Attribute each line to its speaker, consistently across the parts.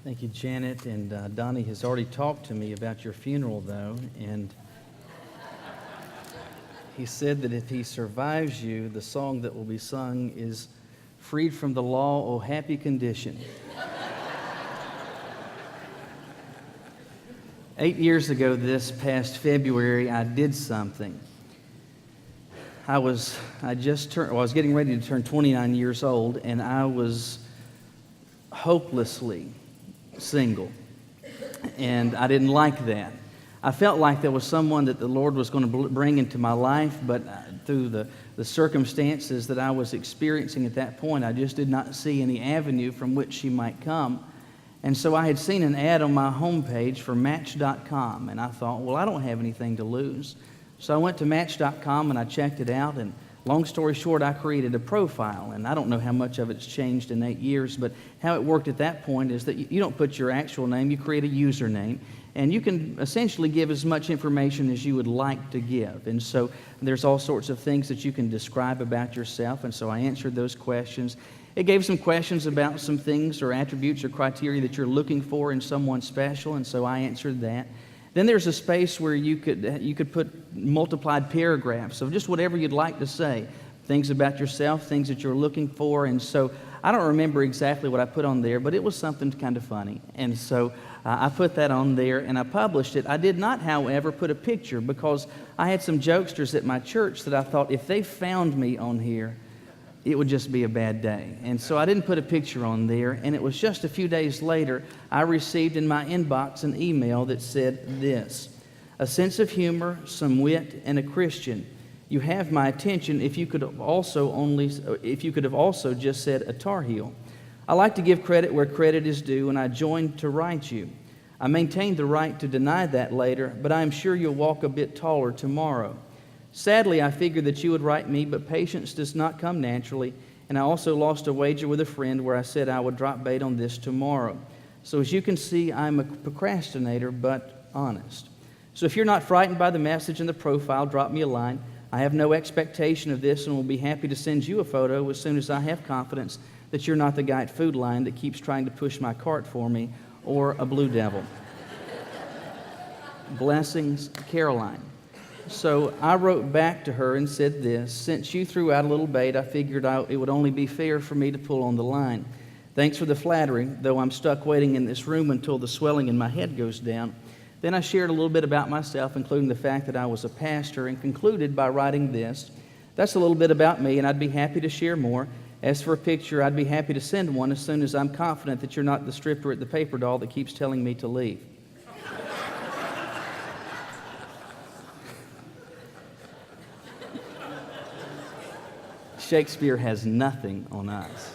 Speaker 1: Thank you, Janet. And Donnie has already talked to me about your funeral, though, and he said that if he survives you, the song that will be sung is "Freed from the Law, O Happy Condition." 8 years ago this past February, I did something. I was getting ready to turn 29 years old, and I was hopelessly single. And I didn't like that. I felt like there was someone that the Lord was going to bring into my life, but through the circumstances that I was experiencing at that point, I just did not see any avenue from which she might come. And so I had seen an ad on my homepage for Match.com, and I thought, well, I don't have anything to lose. So I went to Match.com and I checked it out, and long story short, I created a profile, and I don't know how much of it's changed in 8 years, but how it worked at that point is that you don't put your actual name, you create a username, and you can essentially give as much information as you would like to give. And so there's all sorts of things that you can describe about yourself, and so I answered those questions. It gave some questions about some things or attributes or criteria that you're looking for in someone special, and so I answered that. Then there's a space where you could put multiplied paragraphs of just whatever you'd like to say, things about yourself, things that you're looking for. And so I don't remember exactly what I put on there, but it was something kind of funny. And so I put that on there and I published it. I did not, however, put a picture because I had some jokesters at my church that I thought if they found me on here, it would just be a bad day. And so I didn't put a picture on there, and it was just a few days later I received in my inbox an email that said this: "A sense of humor, some wit, and a Christian. You have my attention if you could have also just said a Tar Heel. I like to give credit where credit is due, and I joined to write you. I maintain the right to deny that later, but I am sure you'll walk a bit taller tomorrow. Sadly, I figured that you would write me, but patience does not come naturally, and I also lost a wager with a friend where I said I would drop bait on this tomorrow. So as you can see, I'm a procrastinator, but honest. So if you're not frightened by the message in the profile, drop me a line. I have no expectation of this and will be happy to send you a photo as soon as I have confidence that you're not the guy at Food Line that keeps trying to push my cart for me, or a Blue Devil. Blessings, Caroline." So I wrote back to her and said this: "Since you threw out a little bait, I figured it would only be fair for me to pull on the line. Thanks for the flattery, though I'm stuck waiting in this room until the swelling in my head goes down." Then I shared a little bit about myself, including the fact that I was a pastor, and concluded by writing this: "That's a little bit about me, and I'd be happy to share more. As for a picture, I'd be happy to send one as soon as I'm confident that you're not the stripper at the paper doll that keeps telling me to leave." Shakespeare has nothing on us.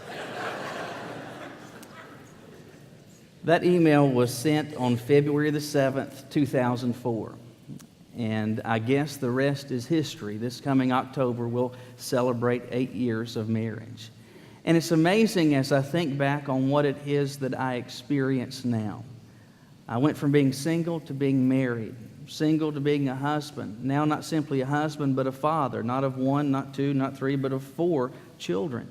Speaker 1: That email was sent on February the 7th, 2004. And I guess the rest is history. This coming October, we'll celebrate 8 years of marriage. And it's amazing as I think back on what it is that I experience now. I went from being single to being married. Single to being a husband. Now not simply a husband, but a father. Not of one, not two, not three, but of 4 children.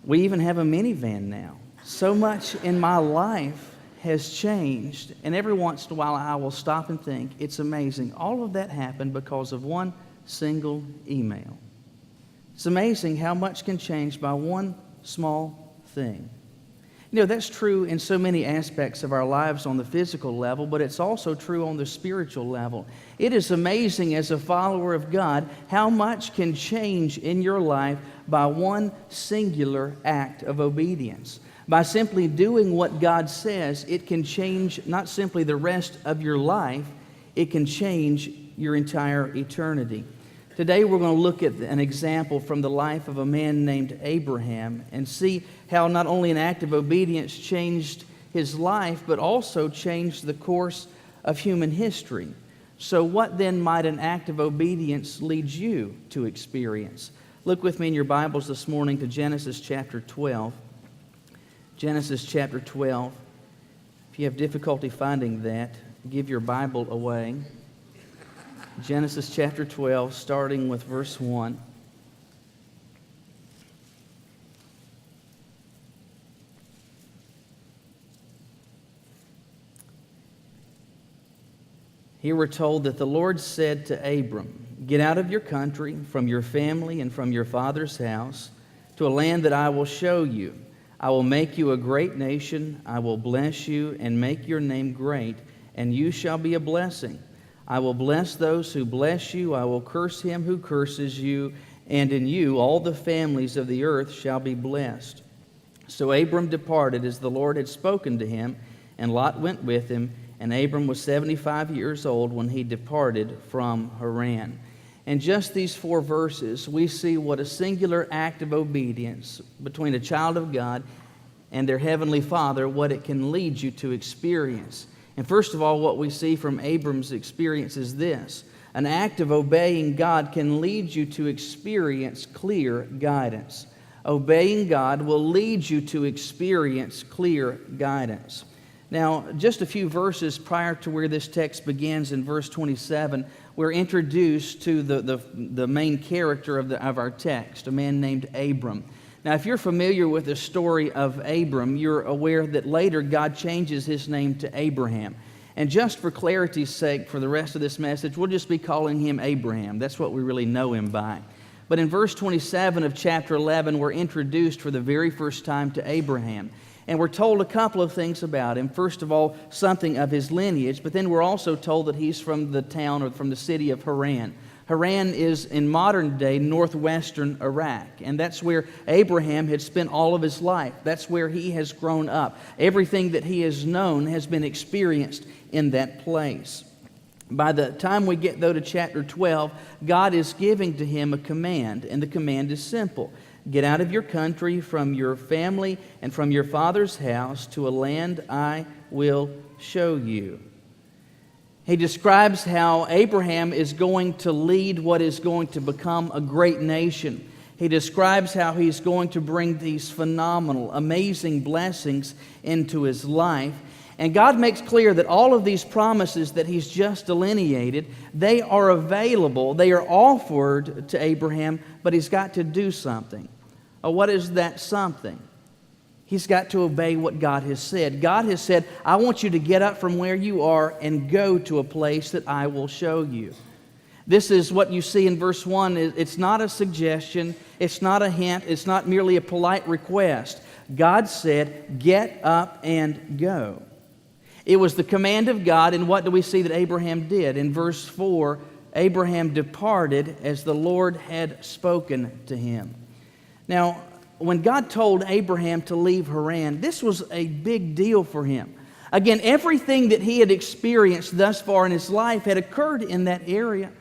Speaker 1: We even have a minivan now. So much in my life has changed, and every once in a while I will stop and think, it's amazing. All of that happened because of one single email. It's amazing how much can change by one small thing. You know, that's true in so many aspects of our lives on the physical level, but it's also true on the spiritual level. It is amazing as a follower of God how much can change in your life by one singular act of obedience. By simply doing what God says, it can change not simply the rest of your life, it can change your entire eternity. Today we're going to look at an example from the life of a man named Abraham and see how not only an act of obedience changed his life, but also changed the course of human history. So what then might an act of obedience lead you to experience? Look with me in your Bibles this morning to Genesis chapter 12. Genesis chapter 12. If you have difficulty finding that, give your Bible away. Genesis chapter 12, starting with verse 1. here we're told that the Lord said to Abram, "Get out of your country, from your family, and from your father's house, to a land that I will show you. I will make you a great nation. I will bless you and make your name great, and you shall be a blessing. I will bless those who bless you. I will curse him who curses you, and in you all the families of the earth shall be blessed." So Abram departed as the Lord had spoken to him, and Lot went with him. And Abram was 75 years old when he departed from Haran. In just these 4 verses, we see what a singular act of obedience between a child of God and their heavenly Father, what it can lead you to experience. And first of all, what we see from Abram's experience is this: an act of obeying God can lead you to experience clear guidance. Obeying God will lead you to experience clear guidance. Now, just a few verses prior to where this text begins, in verse 27, we're introduced to the main character of our text, a man named Abram. Now, if you're familiar with the story of Abram, you're aware that later God changes his name to Abraham. And just for clarity's sake, for the rest of this message, we'll just be calling him Abraham. That's what we really know him by. But in verse 27 of chapter 11, we're introduced for the very first time to Abraham. And we're told a couple of things about him. First of all, something of his lineage, but then we're also told that he's from the town or from the city of Haran. Haran is in modern day northwestern Iraq, and that's where Abraham had spent all of his life. That's where he has grown up. Everything that he has known has been experienced in that place. By the time we get, though, to chapter 12, God is giving to him a command, and the command is simple. Get out of your country, from your family, and from your father's house to a land I will show you. He describes how Abraham is going to lead what is going to become a great nation. He describes how he's going to bring these phenomenal, amazing blessings into his life. And God makes clear that all of these promises that he's just delineated, they are available, they are offered to Abraham, but he's got to do something. What is that something? He's got to obey what God has said. God has said, I want you to get up from where you are and go to a place that I will show you. This is what you see in verse 1. It's not a suggestion. It's not a hint. It's not merely a polite request. God said, get up and go. It was the command of God, and what do we see that Abraham did? In verse 4, Abraham departed as the Lord had spoken to him. Now, when God told Abraham to leave Haran, this was a big deal for him. Again, everything that he had experienced thus far in his life had occurred in that area.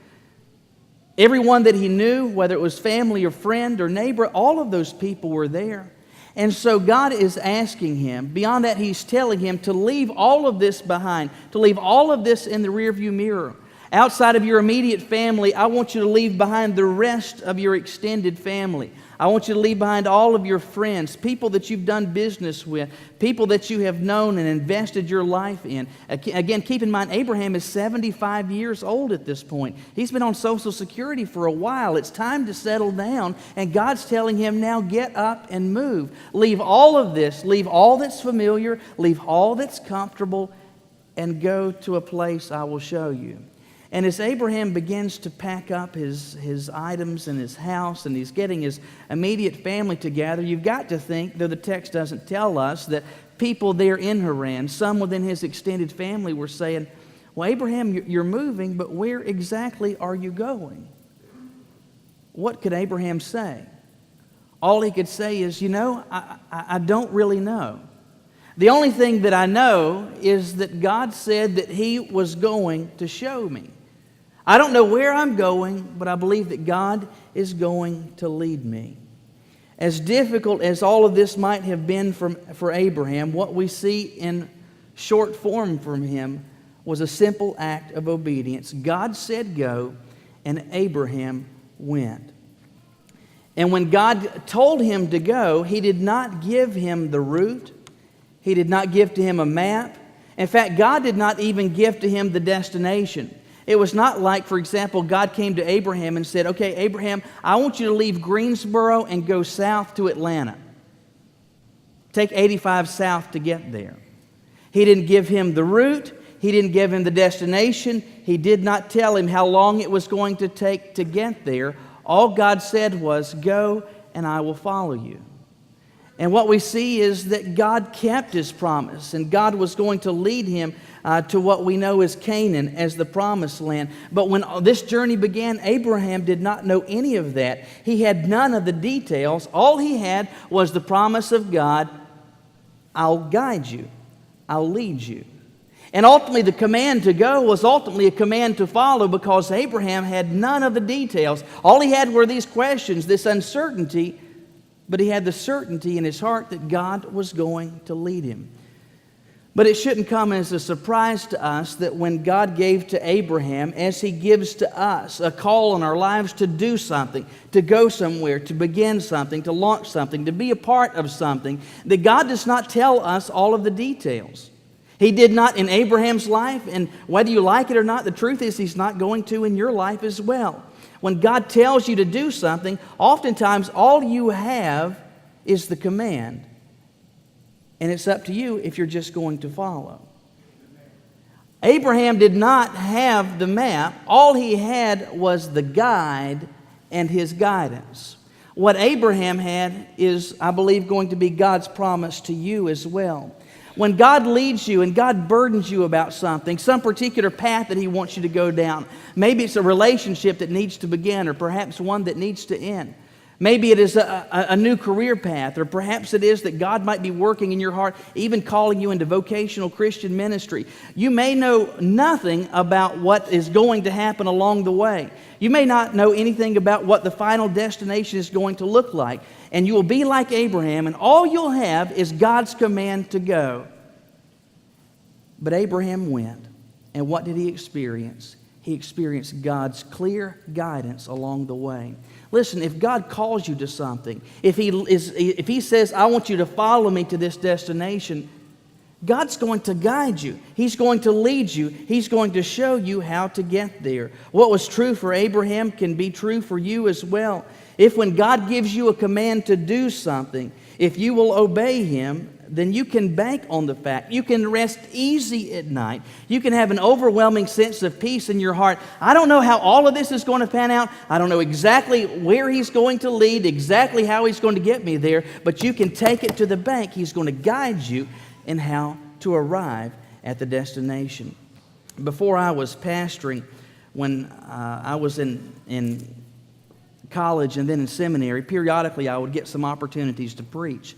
Speaker 1: Everyone that he knew, whether it was family or friend or neighbor, all of those people were there. And so God is asking him, beyond that he's telling him to leave all of this behind, to leave all of this in the rearview mirror. Outside of your immediate family, I want you to leave behind the rest of your extended family. I want you to leave behind all of your friends, people that you've done business with, people that you have known and invested your life in. Again, keep in mind, Abraham is 75 years old at this point. He's been on Social Security for a while. It's time to settle down, and God's telling him now, get up and move. Leave all of this, leave all that's familiar, leave all that's comfortable, and go to a place I will show you. And as Abraham begins to pack up his items and his house, and he's getting his immediate family together, you've got to think, though the text doesn't tell us, that people there in Haran, some within his extended family, were saying, well, Abraham, you're moving, but where exactly are you going? What could Abraham say? All he could say is, I don't really know. The only thing that I know is that God said that he was going to show me. I don't know where I'm going, but I believe that God is going to lead me. As difficult as all of this might have been for Abraham, what we see in short form from him was a simple act of obedience. God said go, and Abraham went. And when God told him to go, he did not give him the route. He did not give to him a map. In fact, God did not even give to him the destination. It was not like, for example, God came to Abraham and said, okay, Abraham, I want you to leave Greensboro and go south to Atlanta. Take 85 south to get there. He didn't give him the route. He didn't give him the destination. He did not tell him how long it was going to take to get there. All God said was, "Go and I will follow you." And what we see is that God kept His promise, and God was going to lead him to what we know as Canaan, as the promised land. But when this journey began, Abraham did not know any of that. He had none of the details. All he had was the promise of God, "I'll guide you, I'll lead you." And ultimately, the command to go was ultimately a command to follow, because Abraham had none of the details. All he had were these questions, this uncertainty, but he had the certainty in his heart that God was going to lead him. But it shouldn't come as a surprise to us that when God gave to Abraham, as He gives to us, a call in our lives to do something, to go somewhere, to begin something, to launch something, to be a part of something, that God does not tell us all of the details. He did not in Abraham's life, and whether you like it or not, the truth is He's not going to in your life as well. When God tells you to do something, oftentimes all you have is the command. And it's up to you if you're just going to follow. Abraham did not have the map. All he had was the guide and his guidance. What Abraham had is, I believe, going to be God's promise to you as well. When God leads you and God burdens you about something, some particular path that He wants you to go down, maybe it's a relationship that needs to begin, or perhaps one that needs to end. Maybe it is a new career path, or perhaps it is that God might be working in your heart, even calling you into vocational Christian ministry. You may know nothing about what is going to happen along the way. You may not know anything about what the final destination is going to look like. And you will be like Abraham, and all you'll have is God's command to go. But Abraham went, and what did he experience? He experienced God's clear guidance along the way. Listen, if God calls you to something, if He says, "I want you to follow me to this destination," God's going to guide you. He's going to lead you. He's going to show you how to get there. What was true for Abraham can be true for you as well. If when God gives you a command to do something, if you will obey Him, then you can bank on the fact. You can rest easy at night. You can have an overwhelming sense of peace in your heart. I don't know how all of this is going to pan out. I don't know exactly where He's going to lead, exactly how He's going to get me there, but you can take it to the bank. He's going to guide you in how to arrive at the destination. Before I was pastoring, when I was in college and then in seminary, periodically I would get some opportunities to preach.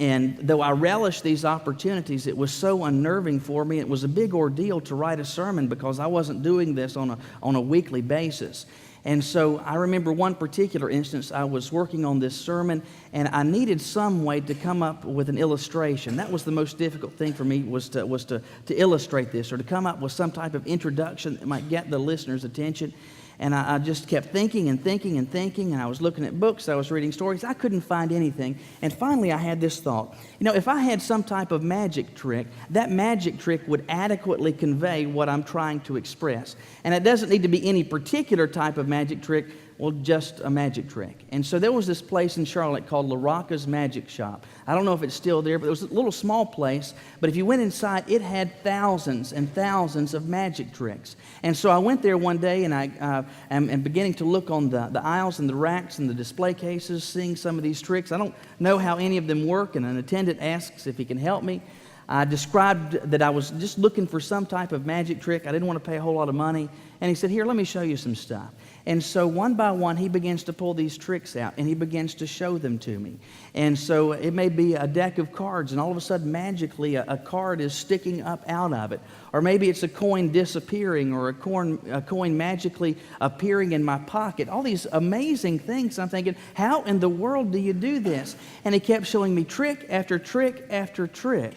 Speaker 1: And though I relished these opportunities, it was so unnerving for me. It was a big ordeal to write a sermon because I wasn't doing this on a weekly basis. And so I remember one particular instance. I was working on this sermon, and I needed some way to come up with an illustration. That was the most difficult thing for me, was to illustrate this, or to come up with some type of introduction that might get the listener's attention. And I just kept thinking and thinking and thinking, and I was looking at books, I was reading stories. I couldn't find anything. And finally I had this thought. You know, if I had some type of magic trick, that magic trick would adequately convey what I'm trying to express. And it doesn't need to be any particular type of magic trick, well, just a magic trick. And so there was this place in Charlotte called LaRocca's Magic Shop. I don't know if it's still there, but it was a little small place. But if you went inside, it had thousands and thousands of magic tricks. And so I went there one day, and I am beginning to look on the aisles and the racks and the display cases, seeing some of these tricks. I don't know how any of them work, and an attendant asks if he can help me. I described that I was just looking for some type of magic trick. I didn't want to pay a whole lot of money. And he said, "Here, let me show you some stuff." And so one by one, he begins to pull these tricks out, and he begins to show them to me. And so it may be a deck of cards, and all of a sudden, magically, a card is sticking up out of it. Or maybe it's a coin disappearing, or a coin magically appearing in my pocket. All these amazing things. I'm thinking, how in the world do you do this? And he kept showing me trick after trick after trick.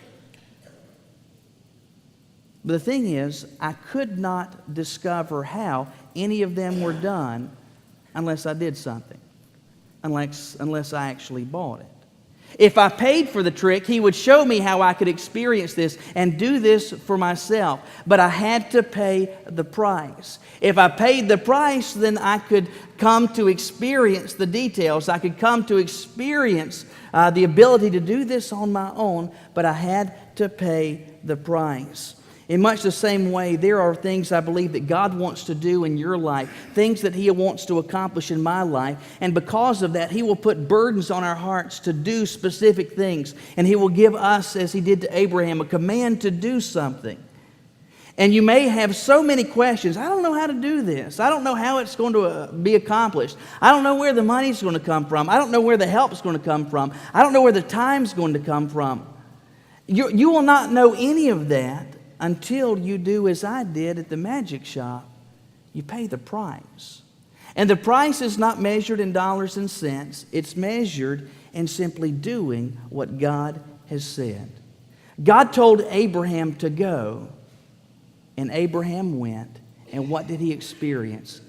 Speaker 1: But the thing is, I could not discover how any of them were done unless I did something, unless I actually bought it. If I paid for the trick, he would show me how I could experience this and do this for myself. But I had to pay the price. If I paid the price, then I could come to experience the details. I could come to experience the ability to do this on my own, but I had to pay the price. In much the same way, there are things I believe that God wants to do in your life, things that He wants to accomplish in my life, and because of that, He will put burdens on our hearts to do specific things, and He will give us, as He did to Abraham, a command to do something. And you may have so many questions. I don't know how to do this. I don't know how it's going to be accomplished. I don't know where the money's going to come from. I don't know where the help's going to come from. I don't know where the time's going to come from. You will not know any of that until you do as I did at the magic shop. You pay the price. And the price is not measured in dollars and cents. It's measured in simply doing what God has said. God told Abraham to go, and Abraham went. And what did he experience?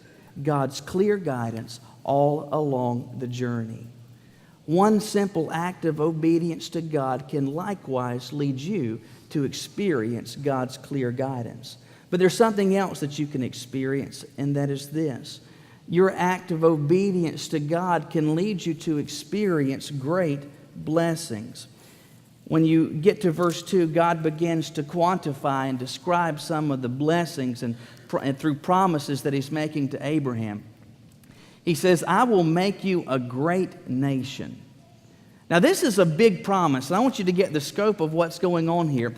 Speaker 1: God's clear guidance all along the journey. One simple act of obedience to God can likewise lead you to experience God's clear guidance. But there's something else that you can experience, and that is this. Your act of obedience to God can lead you to experience great blessings. When you get to verse 2, God begins to quantify and describe some of the blessings and through promises that He's making to Abraham. He says, I will make you a great nation. Now, this is a big promise, and I want you to get the scope of what's going on here.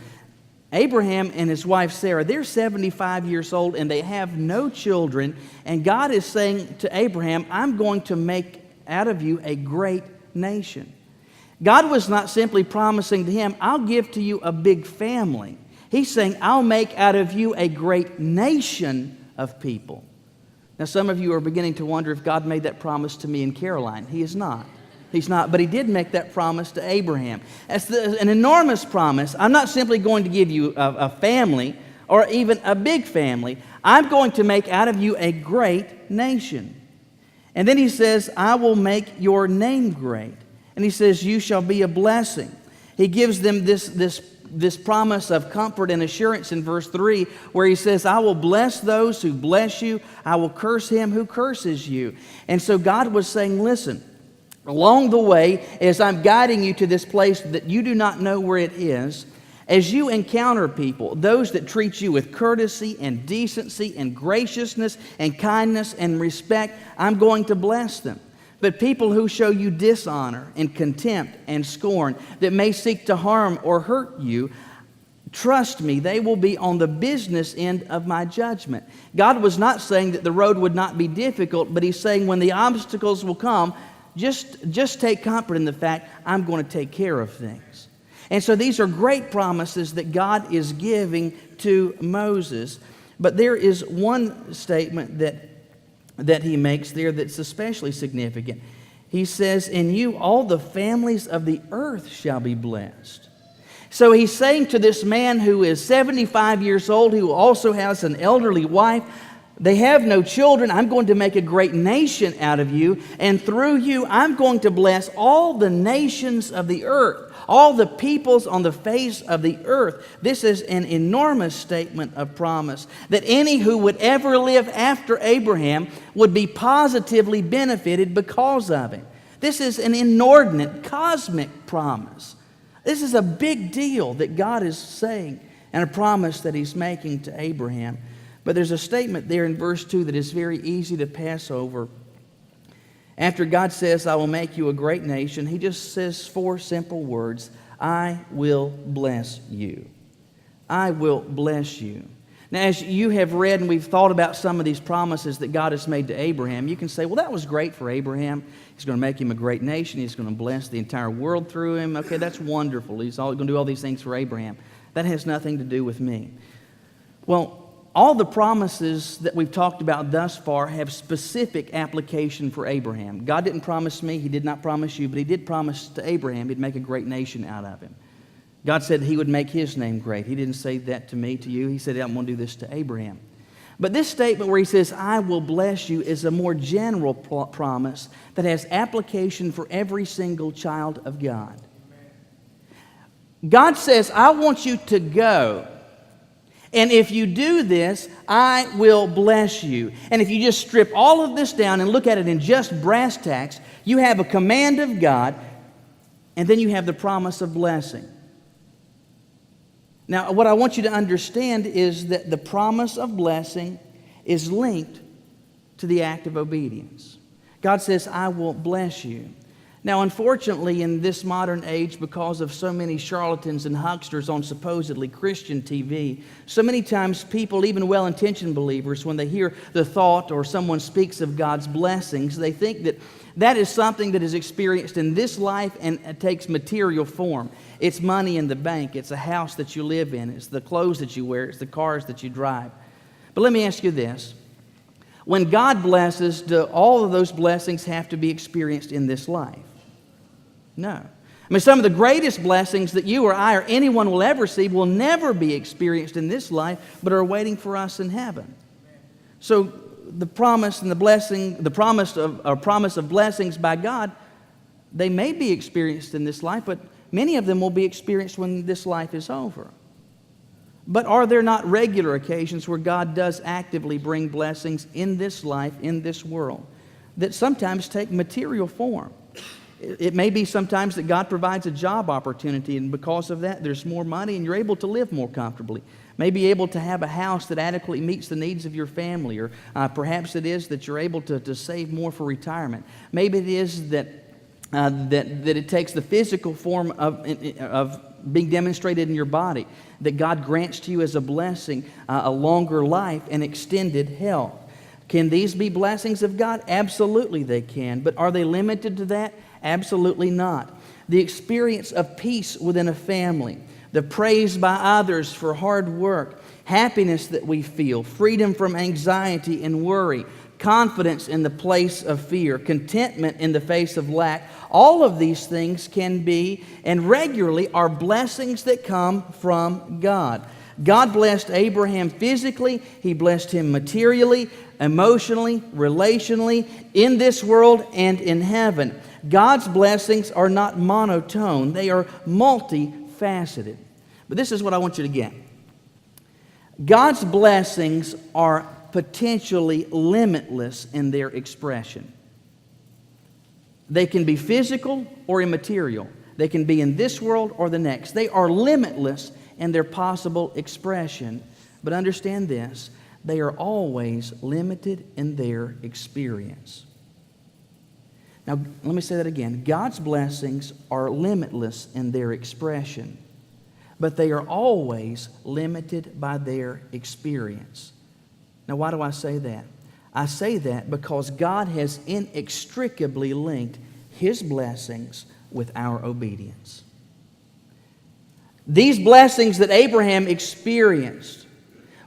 Speaker 1: Abraham and his wife Sarah, they're 75 years old, and they have no children, and God is saying to Abraham, I'm going to make out of you a great nation. God was not simply promising to him, I'll give to you a big family. He's saying, I'll make out of you a great nation of people. Now, some of you are beginning to wonder if God made that promise to me and Caroline. He is not. He's not, but He did make that promise to Abraham. That's an enormous promise. I'm not simply going to give you a family or even a big family. I'm going to make out of you a great nation. And then He says, I will make your name great. And He says, you shall be a blessing. He gives them this promise of comfort and assurance in verse 3, where He says, I will bless those who bless you. I will curse him who curses you. And so God was saying, listen, along the way, as I'm guiding you to this place that you do not know where it is, as you encounter people, those that treat you with courtesy and decency and graciousness and kindness and respect, I'm going to bless them. But people who show you dishonor and contempt and scorn that may seek to harm or hurt you, trust me, they will be on the business end of my judgment. God was not saying that the road would not be difficult, but He's saying when the obstacles will come, just take comfort in the fact I'm going to take care of things. And so these are great promises that God is giving to Moses. But there is one statement that He makes there that's especially significant. He says, in you all the families of the earth shall be blessed. So He's saying to this man who is 75 years old, who also has an elderly wife, they have no children. I'm going to make a great nation out of you, and through you, I'm going to bless all the nations of the earth, all the peoples on the face of the earth. This is an enormous statement of promise that any who would ever live after Abraham would be positively benefited because of it. This is an inordinate, cosmic promise. This is a big deal that God is saying, and a promise that He's making to Abraham. But there's a statement there in verse 2 that is very easy to pass over. After God says, I will make you a great nation, He just says 4 simple words, I will bless you. I will bless you. Now, as you have read and we've thought about some of these promises that God has made to Abraham, you can say, well, that was great for Abraham. He's going to make him a great nation. He's going to bless the entire world through him. Okay, that's wonderful. He's going to do all these things for Abraham. That has nothing to do with me. Well, all the promises that we've talked about thus far have specific application for Abraham. God didn't promise me, He did not promise you, but He did promise to Abraham He'd make a great nation out of him. God said He would make His name great. He didn't say that to me, to you. He said, I'm going to do this to Abraham. But this statement where He says, I will bless you, is a more general promise that has application for every single child of God. God says, I want you to go. And if you do this, I will bless you. And if you just strip all of this down and look at it in just brass tacks, you have a command of God, and then you have the promise of blessing. Now, what I want you to understand is that the promise of blessing is linked to the act of obedience. God says, I will bless you. Now, unfortunately, in this modern age, because of so many charlatans and hucksters on supposedly Christian TV, so many times people, even well-intentioned believers, when they hear the thought or someone speaks of God's blessings, they think that that is something that is experienced in this life and it takes material form. It's money in the bank. It's a house that you live in. It's the clothes that you wear. It's the cars that you drive. But let me ask you this. When God blesses, do all of those blessings have to be experienced in this life? No. I mean, some of the greatest blessings that you or I or anyone will ever see will never be experienced in this life, but are waiting for us in heaven. So the promise and the blessing, the promise of blessings by God, they may be experienced in this life, but many of them will be experienced when this life is over. But are there not regular occasions where God does actively bring blessings in this life, in this world, that sometimes take material form? It may be sometimes that God provides a job opportunity, and because of that, there's more money and you're able to live more comfortably. Maybe able to have a house that adequately meets the needs of your family, or perhaps it is that you're able to save more for retirement. Maybe it is that it takes the physical form of being demonstrated in your body, that God grants to you as a blessing a longer life and extended health. Can these be blessings of God? Absolutely they can. But are they limited to that? Absolutely not. The experience of peace within a family, the praise by others for hard work, happiness that we feel, freedom from anxiety and worry, confidence in the place of fear, contentment in the face of lack. All of these things can be and regularly are blessings that come from God. God blessed Abraham physically. He blessed him materially, emotionally, relationally, in this world and in heaven. God's blessings are not monotone. They are multifaceted. But this is what I want you to get. God's blessings are potentially limitless in their expression. They can be physical or immaterial. They can be in this world or the next. They are limitless in their possible expression. But understand this, they are always limited in their experience. Now, let me say that again. God's blessings are limitless in their expression, but they are always limited by their experience. Now, why do I say that? I say that because God has inextricably linked His blessings with our obedience. These blessings that Abraham experienced,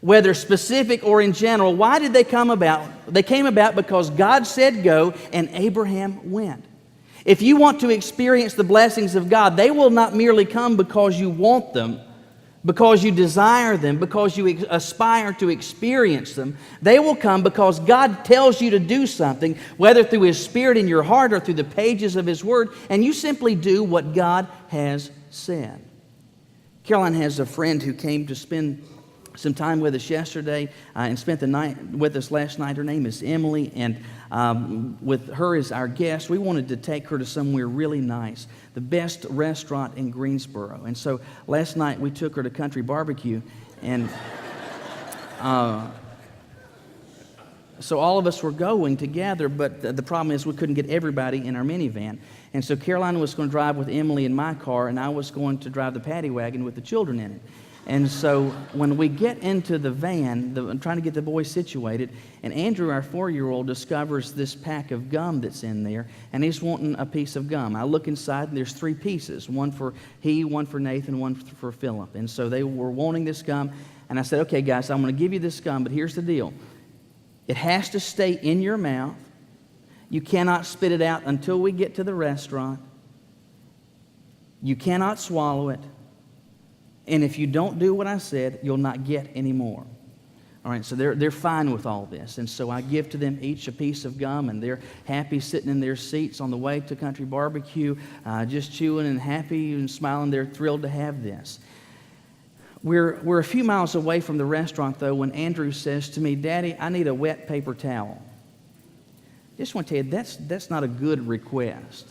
Speaker 1: whether specific or in general, why did they come about? They came about because God said go and Abraham went. If you want to experience the blessings of God, they will not merely come because you want them, because you desire them, because you aspire to experience them. They will come because God tells you to do something, whether through His Spirit in your heart or through the pages of His Word, and you simply do what God has said. Caroline has a friend who came to spend some time with us yesterday and spent the night with us last night. Her name is Emily, and with her as our guest, we wanted to take her to somewhere really nice, the best restaurant in Greensboro. And so last night we took her to Country Barbecue, and so all of us were going together, but the problem is we couldn't get everybody in our minivan. And so Caroline was going to drive with Emily in my car, and I was going to drive the paddy wagon with the children in it. And so when we get into the van, I'm trying to get the boys situated, and Andrew, our 4-year-old, discovers this pack of gum that's in there, and he's wanting a piece of gum. I look inside, and there's 3 pieces, one for he, one for Nathan, one for Philip. And so they were wanting this gum, and I said, okay, guys, I'm going to give you this gum, but here's the deal. It has to stay in your mouth. You cannot spit it out until we get to the restaurant. You cannot swallow it. And if you don't do what I said, you'll not get any more. All right, so they're fine with all this. And so I give to them each a piece of gum, and they're happy sitting in their seats on the way to Country Barbecue, just chewing and happy and smiling. They're thrilled to have this. We're a few miles away from the restaurant, though, when Andrew says to me, Daddy, I need a wet paper towel. Just want to tell you, that's not a good request.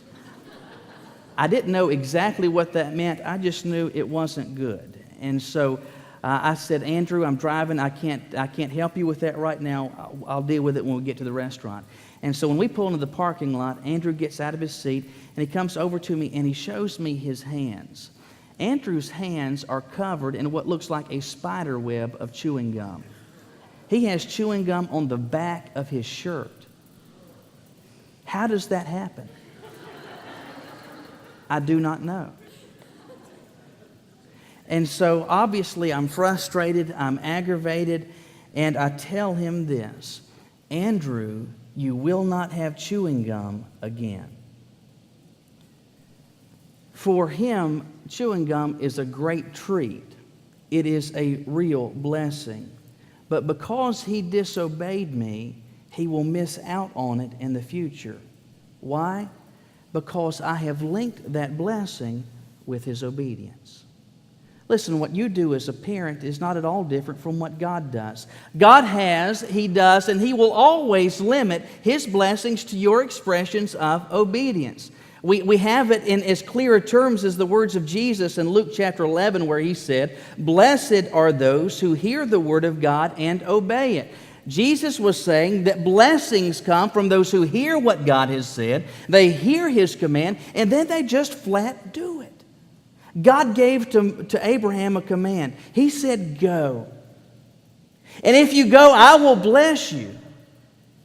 Speaker 1: I didn't know exactly what that meant. I just knew it wasn't good. And so I said, Andrew, I'm driving. I can't help you with that right now. I'll deal with it when we get to the restaurant. And so when we pull into the parking lot, Andrew gets out of his seat, and he comes over to me, and he shows me his hands. Andrew's hands are covered in what looks like a spider web of chewing gum. He has chewing gum on the back of his shirt. How does that happen? I do not know. And so obviously I'm frustrated, I'm aggravated, and I tell him this, Andrew, you will not have chewing gum again. For him, chewing gum is a great treat. It is a real blessing. But because he disobeyed me, he will miss out on it in the future. Why? Because I have linked that blessing with his obedience. Listen, what you do as a parent is not at all different from what God does. God has, He does, and He will always limit His blessings to your expressions of obedience. We have it in as clear terms as the words of Jesus in Luke chapter 11, where He said, "Blessed are those who hear the word of God and obey it." Jesus was saying that blessings come from those who hear what God has said, they hear His command, and then they just flat do it. God gave to Abraham a command. He said, "Go. And if you go, I will bless you."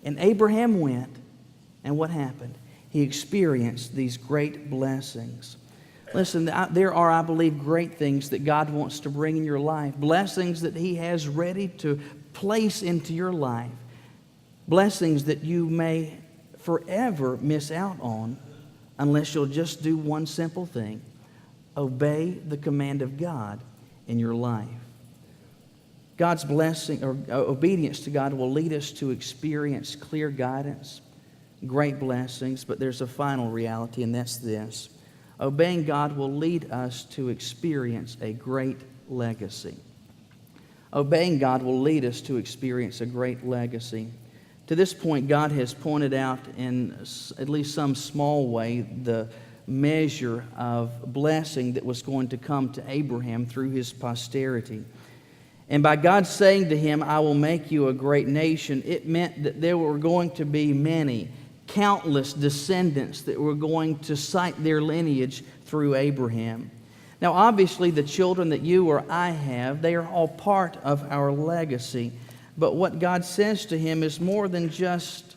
Speaker 1: And Abraham went, and what happened? He experienced these great blessings. Listen, there are, I believe, great things that God wants to bring in your life. Blessings that He has ready to place into your life. Blessings that you may forever miss out on unless you'll just do one simple thing. Obey the command of God in your life. God's blessing or obedience to God will lead us to experience clear guidance, great blessings, but there's a final reality, and that's this. Obeying God will lead us to experience a great legacy. Obeying God will lead us to experience a great legacy. To this point, God has pointed out in at least some small way the measure of blessing that was going to come to Abraham through his posterity. And by God saying to him, "I will make you a great nation," it meant that there were going to be many, countless descendants that were going to cite their lineage through Abraham. Now, obviously, the children that you or I have, they are all part of our legacy. But what God says to him is more than just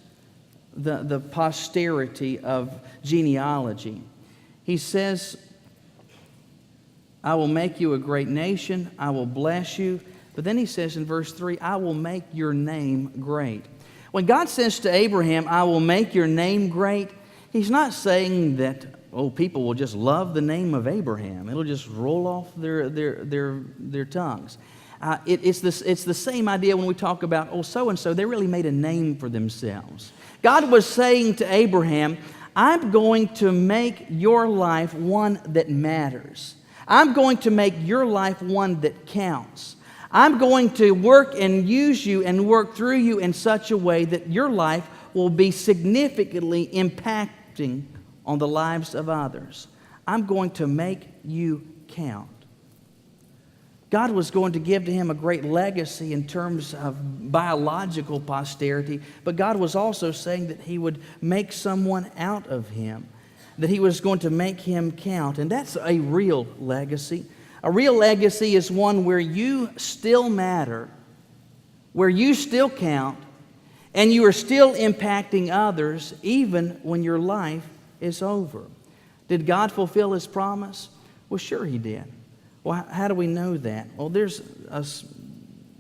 Speaker 1: the posterity of genealogy. He says, "I will make you a great nation. I will bless you." But then he says in verse 3, "I will make your name great." When God says to Abraham, "I will make your name great," He's not saying that, people will just love the name of Abraham. It'll just roll off their tongues. It's the same idea when we talk about, so-and-so, they really made a name for themselves. God was saying to Abraham, "I'm going to make your life one that matters. I'm going to make your life one that counts. I'm going to work and use you and work through you in such a way that your life will be significantly impacting on the lives of others. I'm going to make you count." God was going to give to him a great legacy in terms of biological posterity, but God was also saying that He would make someone out of him, that He was going to make him count. And that's a real legacy. A real legacy is one where you still matter, where you still count, and you are still impacting others even when your life is over. Did God fulfill His promise? Well, sure He did. Well, how do we know that? Well, there's a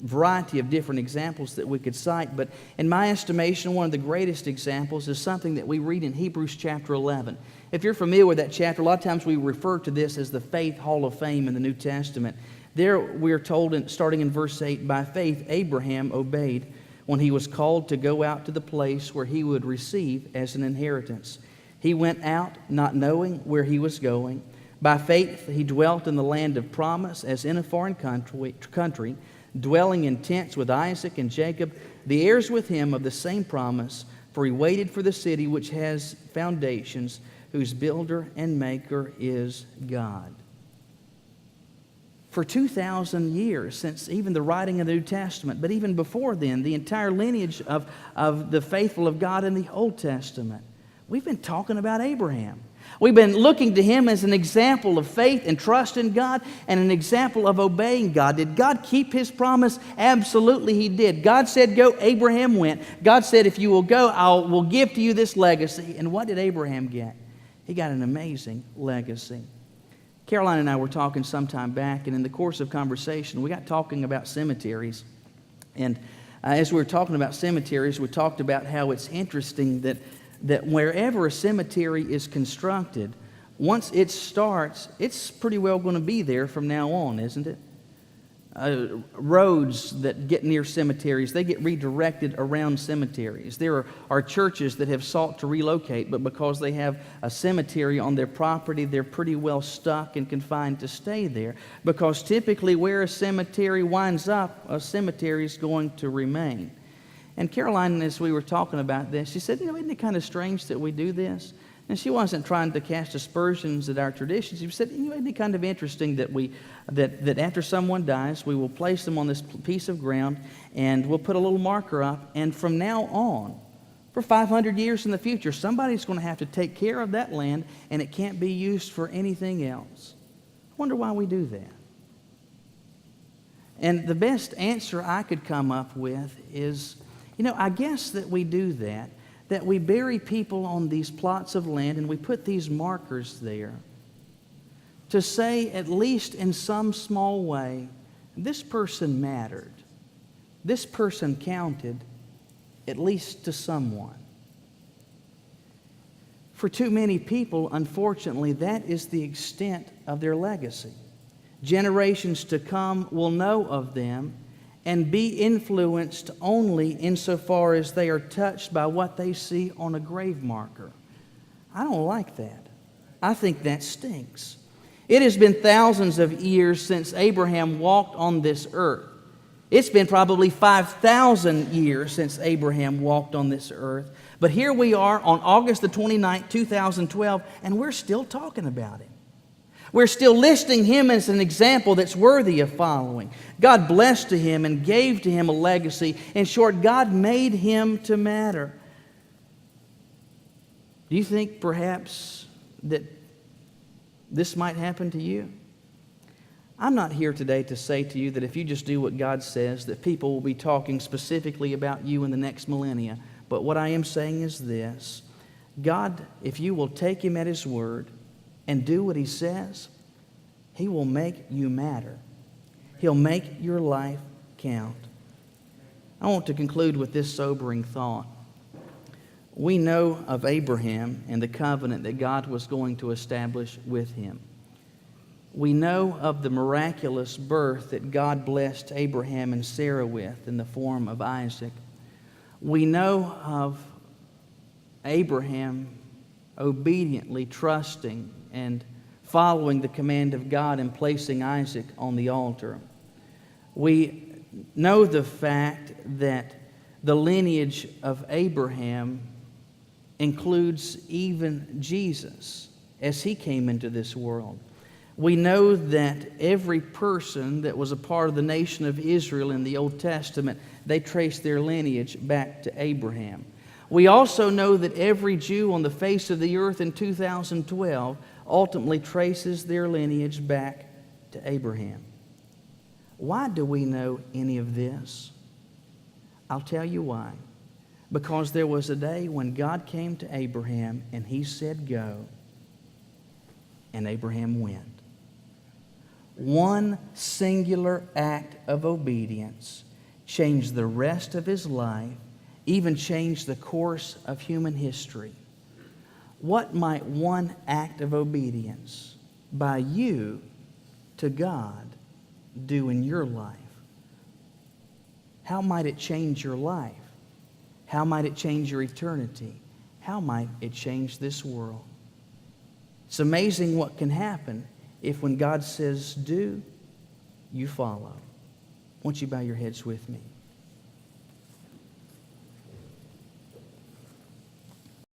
Speaker 1: variety of different examples that we could cite, but in my estimation, one of the greatest examples is something that we read in Hebrews chapter 11. If you're familiar with that chapter, a lot of times we refer to this as the Faith Hall of Fame in the New Testament. There we are told, starting in verse 8, "By faith Abraham obeyed when he was called to go out to the place where he would receive as an inheritance. He went out not knowing where he was going. By faith he dwelt in the land of promise as in a foreign country, dwelling in tents with Isaac and Jacob, the heirs with him of the same promise, for he waited for the city which has foundations, whose builder and maker is God." for 2,000 years, since even the writing of the New Testament. But even before then, the entire lineage of the faithful of God in the Old Testament. We've been talking about Abraham. We've been looking to him as an example of faith and trust in God and an example of obeying God. Did God keep His promise? Absolutely He did. God said go, Abraham went. God said if you will go, will give to you this legacy. And what did Abraham get? He got an amazing legacy. Caroline and I were talking some time back, and in the course of conversation, we got talking about cemeteries. And as we were talking about cemeteries, we talked about how it's interesting that wherever a cemetery is constructed, once it starts, it's pretty well going to be there from now on, isn't it? Roads that get near cemeteries, they get redirected around cemeteries. There are churches that have sought to relocate, but because they have a cemetery on their property, they're pretty well stuck and confined to stay there. Because typically where a cemetery winds up, a cemetery is going to remain. And Caroline, as we were talking about this, she said, isn't it kind of strange that we do this? And she wasn't trying to cast aspersions at our traditions. She said, isn't it kind of interesting that after someone dies, we will place them on this piece of ground and we'll put a little marker up, and from now on, for 500 years in the future, somebody's going to have to take care of that land and it can't be used for anything else. I wonder why we do that. And the best answer I could come up with is, I guess that we do that we bury people on these plots of land and we put these markers there to say, at least in some small way, this person mattered. This person counted, at least to someone. For too many people, unfortunately, that is the extent of their legacy. Generations to come will know of them and be influenced only insofar as they are touched by what they see on a grave marker. I don't like that. I think that stinks. It has been thousands of years since Abraham walked on this earth. It's been probably 5,000 years since Abraham walked on this earth. But here we are on August the 29th, 2012, and we're still talking about him. We're still listing him as an example that's worthy of following. God blessed to him and gave to him a legacy. In short, God made him to matter. Do you think perhaps that this might happen to you? I'm not here today to say to you that if you just do what God says, that people will be talking specifically about you in the next millennia. But what I am saying is this: God, if you will take him at his word and do what he says, he will make you matter. He'll make your life count. I want to conclude with this sobering thought. We know of Abraham and the covenant that God was going to establish with him. We know of the miraculous birth that God blessed Abraham and Sarah with in the form of Isaac. We know of Abraham obediently trusting and following the command of God and placing Isaac on the altar. We know the fact that the lineage of Abraham includes even Jesus as he came into this world. We know that every person that was a part of the nation of Israel in the Old Testament, they traced their lineage back to Abraham. We also know that every Jew on the face of the earth in 2012 ultimately traces their lineage back to Abraham. Why do we know any of this? I'll tell you why. Because there was a day when God came to Abraham and he said, "Go," and Abraham went. One singular act of obedience changed the rest of his life, even changed the course of human history. What might one act of obedience by you to God do in your life? How might it change your life? How might it change your eternity? How might it change this world? It's amazing what can happen if when God says do, you follow. Won't you bow your heads with me?